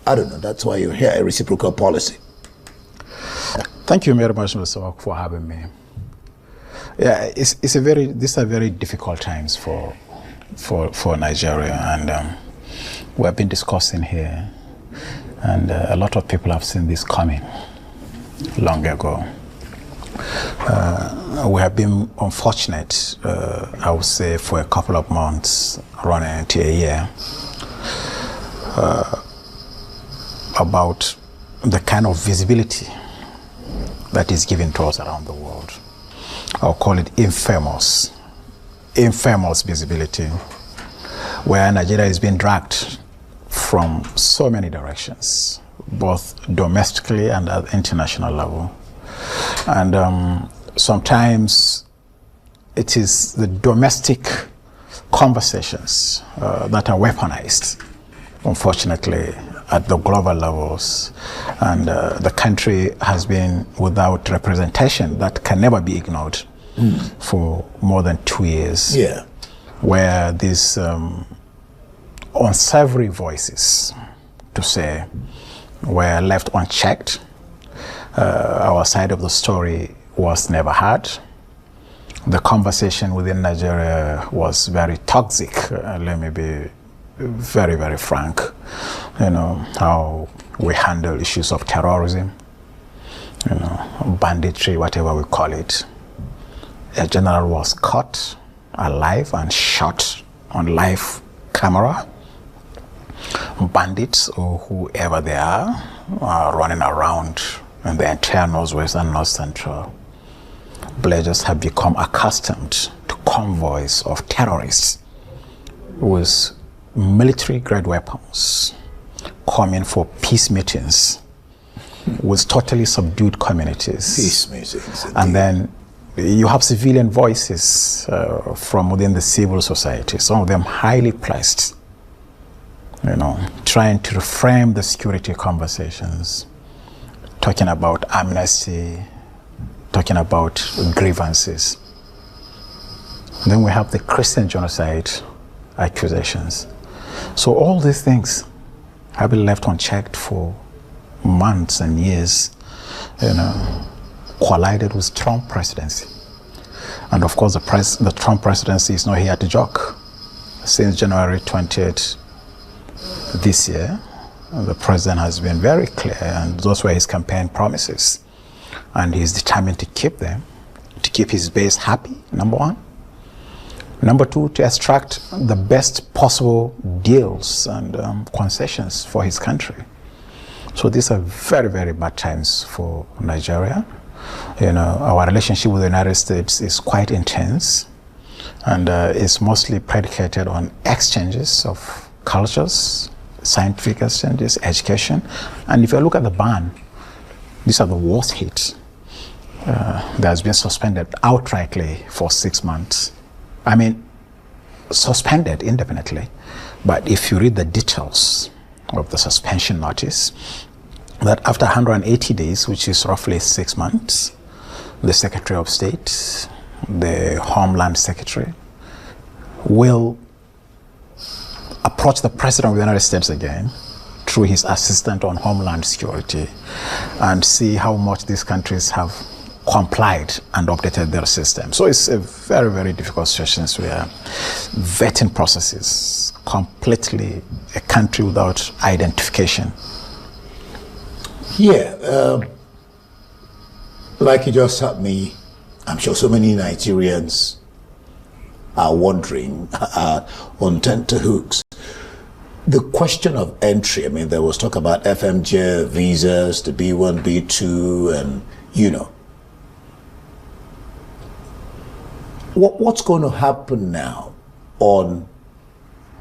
I don't know, that's why you're here, a reciprocal policy. Thank you very much, Mr. Wak, for having me. Yeah, these are very difficult times for Nigeria, and we have been discussing here, and a lot of people have seen this coming long ago. We have been unfortunate, I would say, for a couple of months, running into a year, about the kind of visibility that is given to us around the world. I'll call it infamous visibility, where Nigeria is being dragged from so many directions, both domestically and at international level. And sometimes it is the domestic conversations that are weaponized, unfortunately, at the global levels. And the country has been without representation that can never be ignored for more than 2 years. Yeah. Where these unsavory voices, to say, were left unchecked. Our side of the story was never had. The conversation within Nigeria was very toxic. Let me be very, very frank. You know, how we handle issues of terrorism, you know, banditry, whatever we call it. A general was caught alive and shot on live camera. Bandits, or whoever they are running around in the entire Northwest and North Central. Villagers have become accustomed to convoys of terrorists with military-grade weapons coming for peace meetings with totally subdued communities. Peace meetings. Indeed. And then you have civilian voices from within the civil society, some of them highly placed, you know, trying to reframe the security conversations, talking about amnesty, talking about grievances. And then we have the Christian genocide accusations. So all these things have been left unchecked for months and years, you know, collided with Trump presidency. And of course, the Trump presidency is not here to joke. Since January 20th this year, the president has been very clear, and those were his campaign promises. And he's determined to keep them, to keep his base happy, number one. Number two, to extract the best possible deals and concessions for his country. So these are very, very bad times for Nigeria. You know, our relationship with the United States is quite intense, and it's mostly predicated on exchanges of cultures, scientific exchanges, education. And if you look at the ban, these are the worst hits. That has been suspended outrightly for 6 months. I mean, suspended indefinitely. But if you read the details of the suspension notice, that after 180 days, which is roughly 6 months, the Secretary of State, the Homeland Secretary, will approach the President of the United States again through his assistant on Homeland Security and see how much these countries have complied and updated their system. So it's a very, very difficult situation where vetting processes, completely a country without identification. Yeah, like you just told me, I'm sure so many Nigerians are wondering, on tenterhooks. The question of entry, I mean, there was talk about FMJ visas, the B1, B2, and, you know. What's going to happen now on,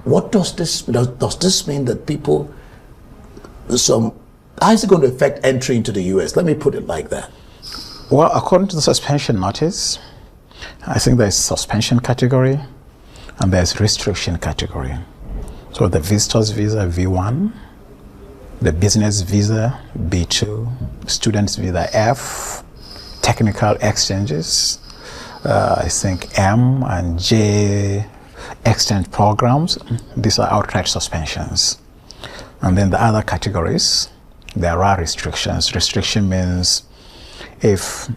what does this mean that people, how is it going to affect entry into the US? Let me put it like that. Well, according to the suspension notice, I think there's suspension category and there's restriction category. So the visitor's visa, V1, the business visa, B2, student's visa, F, technical exchanges, I think M and J exchange programs, these are outright suspensions. And then the other categories, there are restrictions. Restriction means if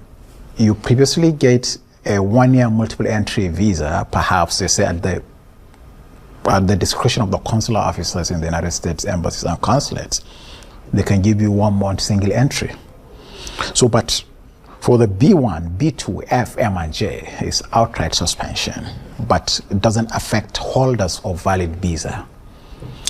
you previously get a 1-year multiple entry visa, perhaps they say at the discretion of the consular officers in the United States embassies and consulates, they can give you 1 month single entry. So, but for the B1, B2, F, M, and J is outright suspension, but it doesn't affect holders of valid visa.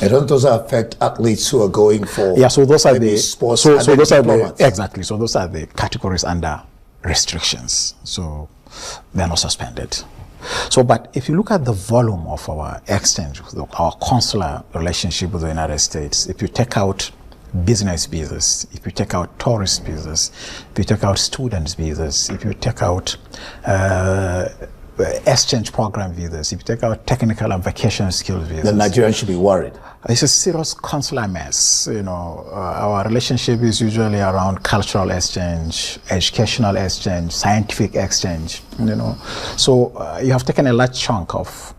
It doesn't affect athletes who are going for so those are the sports. So those are the exactly. So those are the categories under restrictions. So they're not suspended. So, but if you look at the volume of our exchange, our consular relationship with the United States, if you take out business visas, if you take out tourist visas, if you take out students visas, if you take out exchange program visas, if you take out technical and vacation skills visas, the Nigerians should be worried. It's a serious consular mess. Our relationship is usually around cultural exchange, educational exchange, scientific exchange. So you have taken a large chunk of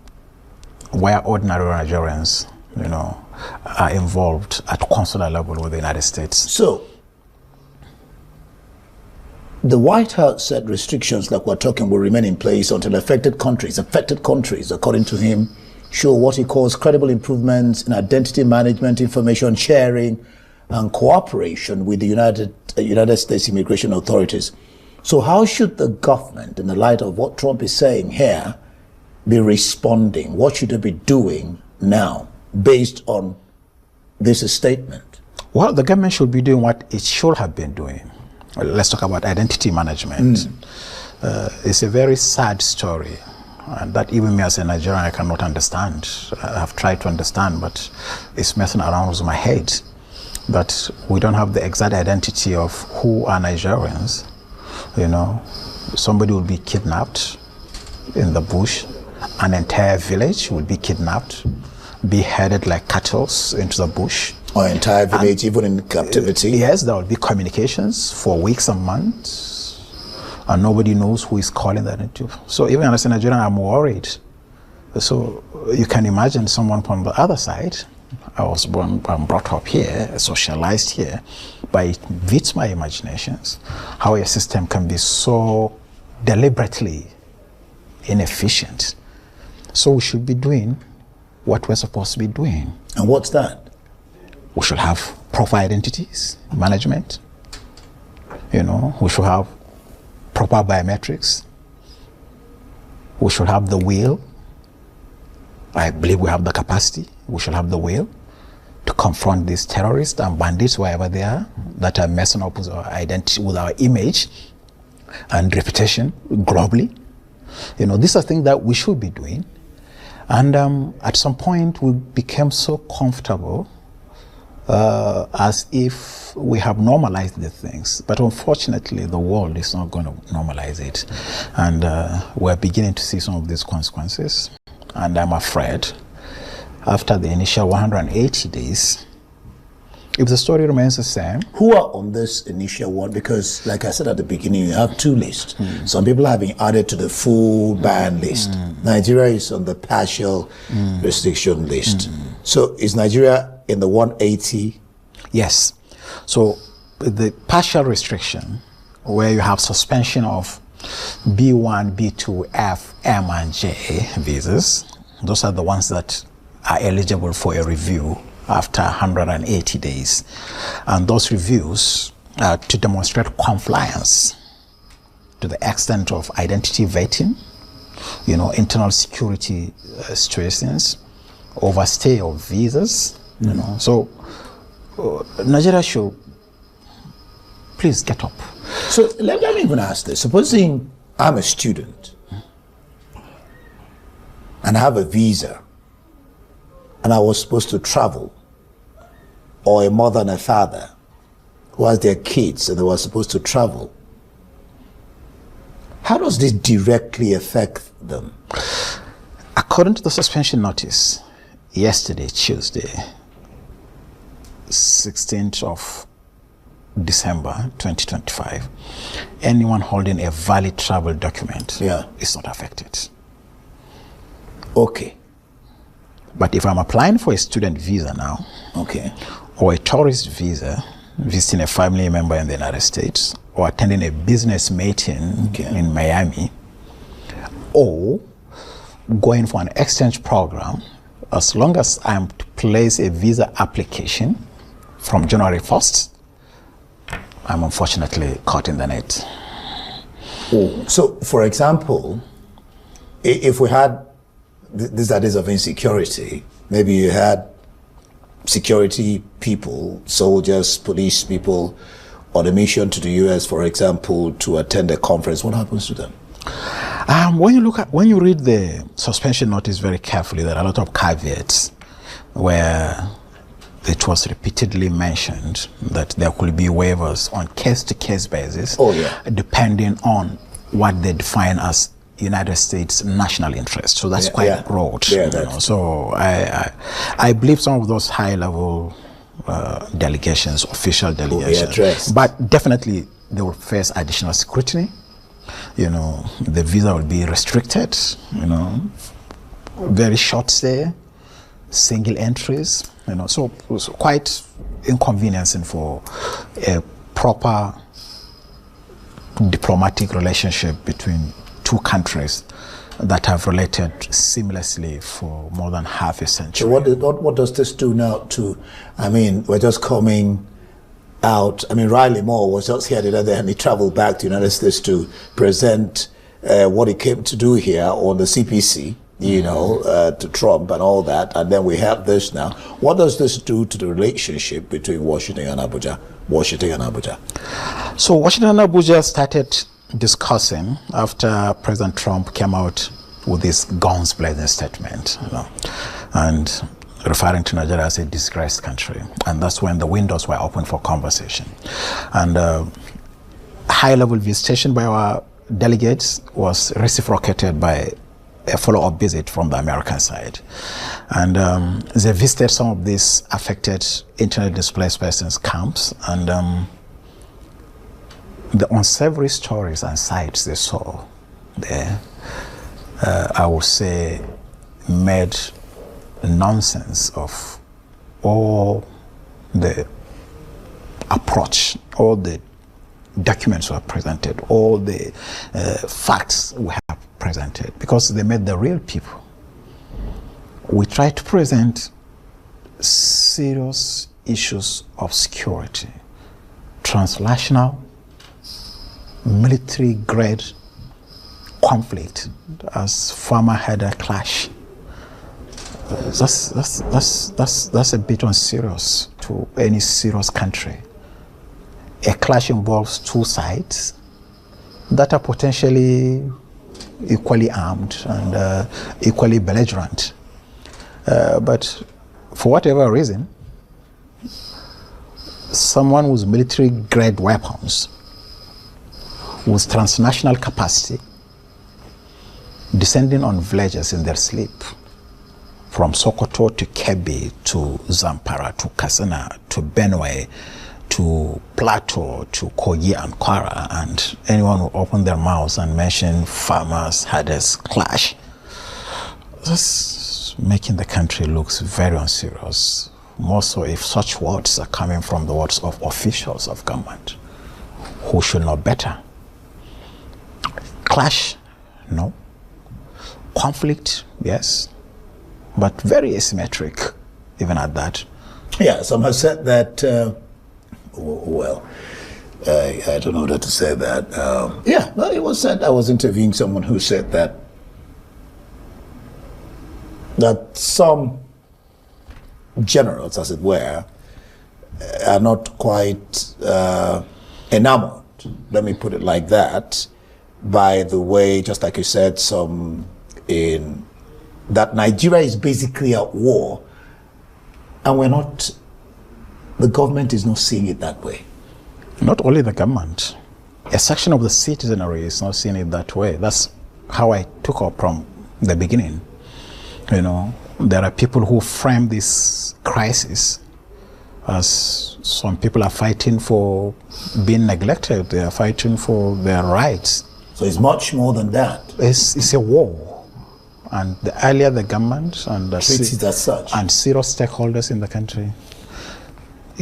where ordinary Nigerians, are involved at consular level with the United States. So the White House said restrictions like we're talking will remain in place until affected countries, according to him, show what he calls credible improvements in identity management, information sharing, and cooperation with the United States immigration authorities. So how should the government, in the light of what Trump is saying here, be responding? What should they be doing now based on this statement? Well, the government should be doing what it should have been doing. Well, let's talk about identity management. It's a very sad story, and that even me as a Nigerian, I cannot understand. I have tried to understand, but it's messing around with my head that we don't have the exact identity of who are Nigerians. Somebody will be kidnapped in the bush, an entire village will be kidnapped, beheaded like cattle into the bush. Or entire village, even in captivity. Yes, there will be communications for weeks and months, and nobody knows who is calling that into. So even as a Nigerian, I'm worried. So you can imagine someone from the other side. I was born and brought up here, socialized here, but it beats my imaginations how a system can be so deliberately inefficient. So we should be doing what we're supposed to be doing. And what's that? We should have proper identities management. We should have proper biometrics. We should have the will. I believe we have the capacity. We should have the will to confront these terrorists and bandits wherever they are that are messing up with our identity, with our image and reputation globally. These are things that we should be doing. And at some point, we became so comfortable as if we have normalized the things. But unfortunately, the world is not going to normalize it. And we're beginning to see some of these consequences. And I'm afraid, after the initial 180 days, if the story remains the same. Who are on this initial one? Because, like I said at the beginning, you have two lists. Some people have been added to the full ban list. Nigeria is on the partial restriction list. So is Nigeria in the 180? Yes. So the partial restriction, where you have suspension of B1, B2, F, M, and J visas, those are the ones that are eligible for a review after 180 days. And those reviews are to demonstrate compliance to the extent of identity vetting, internal security situations, overstay of visas, So Nigeria should please get up. So let me even ask this. Supposing I'm a student and I have a visa and I was supposed to travel, or a mother and a father who has their kids and they were supposed to travel, how does this directly affect them? According to the suspension notice, yesterday, Tuesday, 16th of December 2025, anyone holding a valid travel document is not affected. Okay. But if I'm applying for a student visa now, or a tourist visa, visiting a family member in the United States, or attending a business meeting in Miami, or going for an exchange program, as long as I'm to place a visa application from January 1st, I'm unfortunately caught in the net. Oh, so, for example, if we had these ideas of insecurity, maybe you had security people, soldiers, police people on a mission to the US, for example, to attend a conference, what happens to them? When you read the suspension notice very carefully, there are a lot of caveats where it was repeatedly mentioned that there could be waivers on case-to-case basis, depending on what they define as United States national interest. So that's quite broad. Yeah, so I believe some of those high-level delegations, official delegations, but definitely they will face additional scrutiny. The visa will be restricted. Very short stay, single entries. So it was quite inconveniencing for a proper diplomatic relationship between two countries that have related seamlessly for more than half a century. So what does this do now we're just coming out. Riley Moore was just here the other day and he traveled back to the United States to present what he came to do here on the CPC, to Trump and all that. And then we have this now. What does this do to the relationship between Washington and Abuja? So Washington and Abuja started discussing after President Trump came out with this guns blazing statement, and referring to Nigeria as a disgraced country. And that's when the windows were open for conversation. And high-level visitation by our delegates was reciprocated by a follow-up visit from the American side. And they visited some of these affected internally displaced persons camps, and the unsavory stories and sights they saw there, I would say, made nonsense of all the approach, all the documents were presented, all the facts we have presented, because they made the real people. We try to present serious issues of security, transnational, military-grade conflict, as farmer had a clash. That's a bit unserious to any serious country. A clash involves two sides that are potentially equally armed and equally belligerent. But for whatever reason, someone with military-grade weapons, with transnational capacity, descending on villages in their sleep, from Sokoto to Kebbi to Zamfara to Katsina to Benue to Plateau to Kogi and Kwara, and anyone who opened their mouths and mentioned farmers had a clash. That's making the country look very unserious, more so if such words are coming from the words of officials of government who should know better. Clash, no. Conflict, yes, but very asymmetric, even at that. Yeah, some have said that, I don't know how to say that. It was said, I was interviewing someone who said that some generals, as it were, are not quite enamored, let me put it like that, by the way, just like you said, that Nigeria is basically at war, and the government is not seeing it that way. Not only the government, a section of the citizenry is not seeing it that way. That's how I took up from the beginning. There are people who frame this crisis as some people are fighting for being neglected. They are fighting for their rights. So it's much more than that. It's a war. And the earlier the government and the treats it as such, and serious stakeholders in the country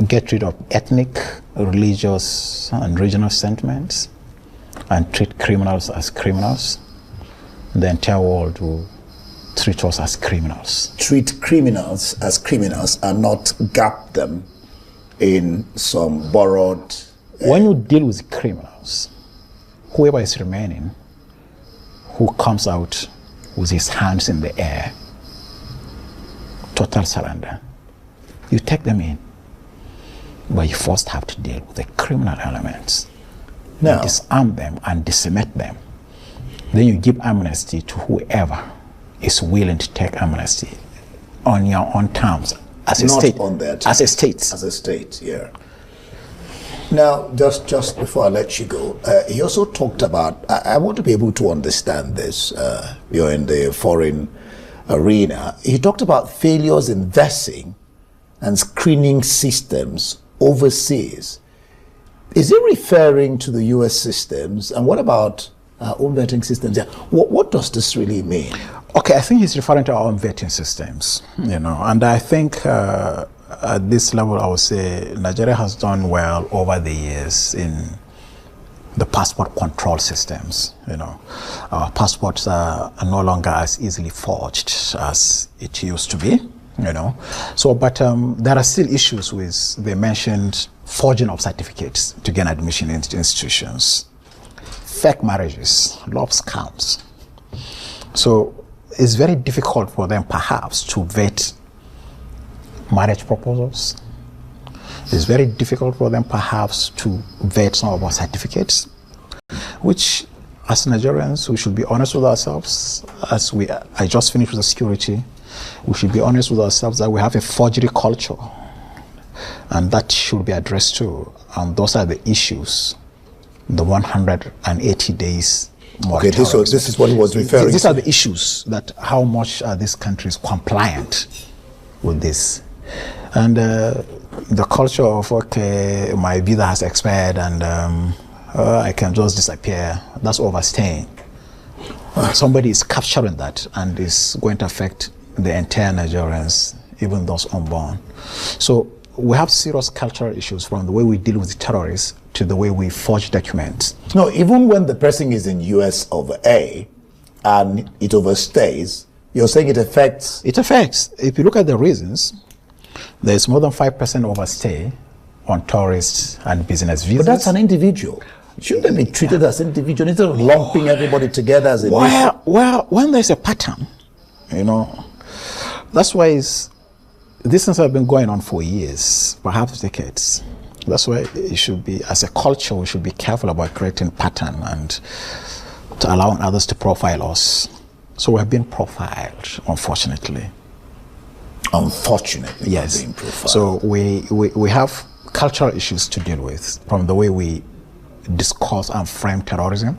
get rid of ethnic, religious, and regional sentiments, and treat criminals as criminals, the entire world will treat us as criminals. Treat criminals as criminals and not gap them in some borrowed... When you deal with criminals, whoever is remaining, who comes out with his hands in the air, total surrender, you take them in. But you first have to deal with the criminal elements. Now, you disarm them and decimate them. Then you give amnesty to whoever is willing to take amnesty on your own terms as a not state. On their terms. As a state. As a state, yeah. Now, just before I let you go, he also talked about, I want to be able to understand this, you're in the foreign arena. He talked about failures in vetting and screening systems overseas. Is he referring to the US systems? And what about our own vetting systems? Yeah. What does this really mean? Okay, I think he's referring to our own vetting systems, and I think at this level, I would say Nigeria has done well over the years in the passport control systems. Our passports are no longer as easily forged as it used to be. So, but there are still issues with, they mentioned forging of certificates to gain admission into institutions, fake marriages, love scams. So it's very difficult for them perhaps to vet marriage proposals. It's very difficult for them perhaps to vet some of our certificates, which as Nigerians, we should be honest with ourselves. I just finished with the security. We should be honest with ourselves that we have a forgery culture, and that should be addressed too. And those are the issues, the 180 days Okay, this is what he was referring to. These are the issues, that how much are these countries compliant with this. And the culture of, okay, my visa has expired and I can just disappear, that's overstaying. Somebody is capturing that and is going to affect the entire Nigerians, even those unborn. So we have serious cultural issues, from the way we deal with terrorists to the way we forge documents. No, even when the person is in US of A and it overstays, you're saying it affects? It affects. If you look at the reasons, there's more than 5% overstay on tourists and business visas. But that's an individual. Shouldn't they be treated as individual instead of lumping everybody together as a nation? Well, when there's a pattern, that's why these things have been going on for years, perhaps decades. That's why it should be, as a culture, we should be careful about creating pattern and to allowing others to profile us. So we have been profiled, unfortunately. Unfortunately, yes. Being profiled. So we have cultural issues to deal with, from the way we discuss and frame terrorism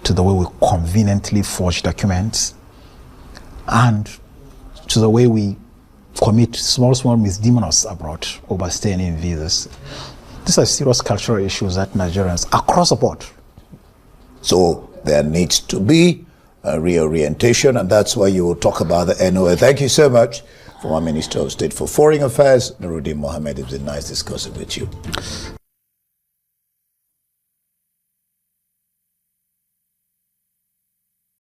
to the way we conveniently forge documents and to the way we commit small misdemeanors abroad, overstaying in visas. These are serious cultural issues that Nigerians across the board. So there needs to be a reorientation, and that's why you will talk about the NOA. Thank you so much, former Minister of State for Foreign Affairs, Nuruddeen Muhammad. It's been nice discussing with you.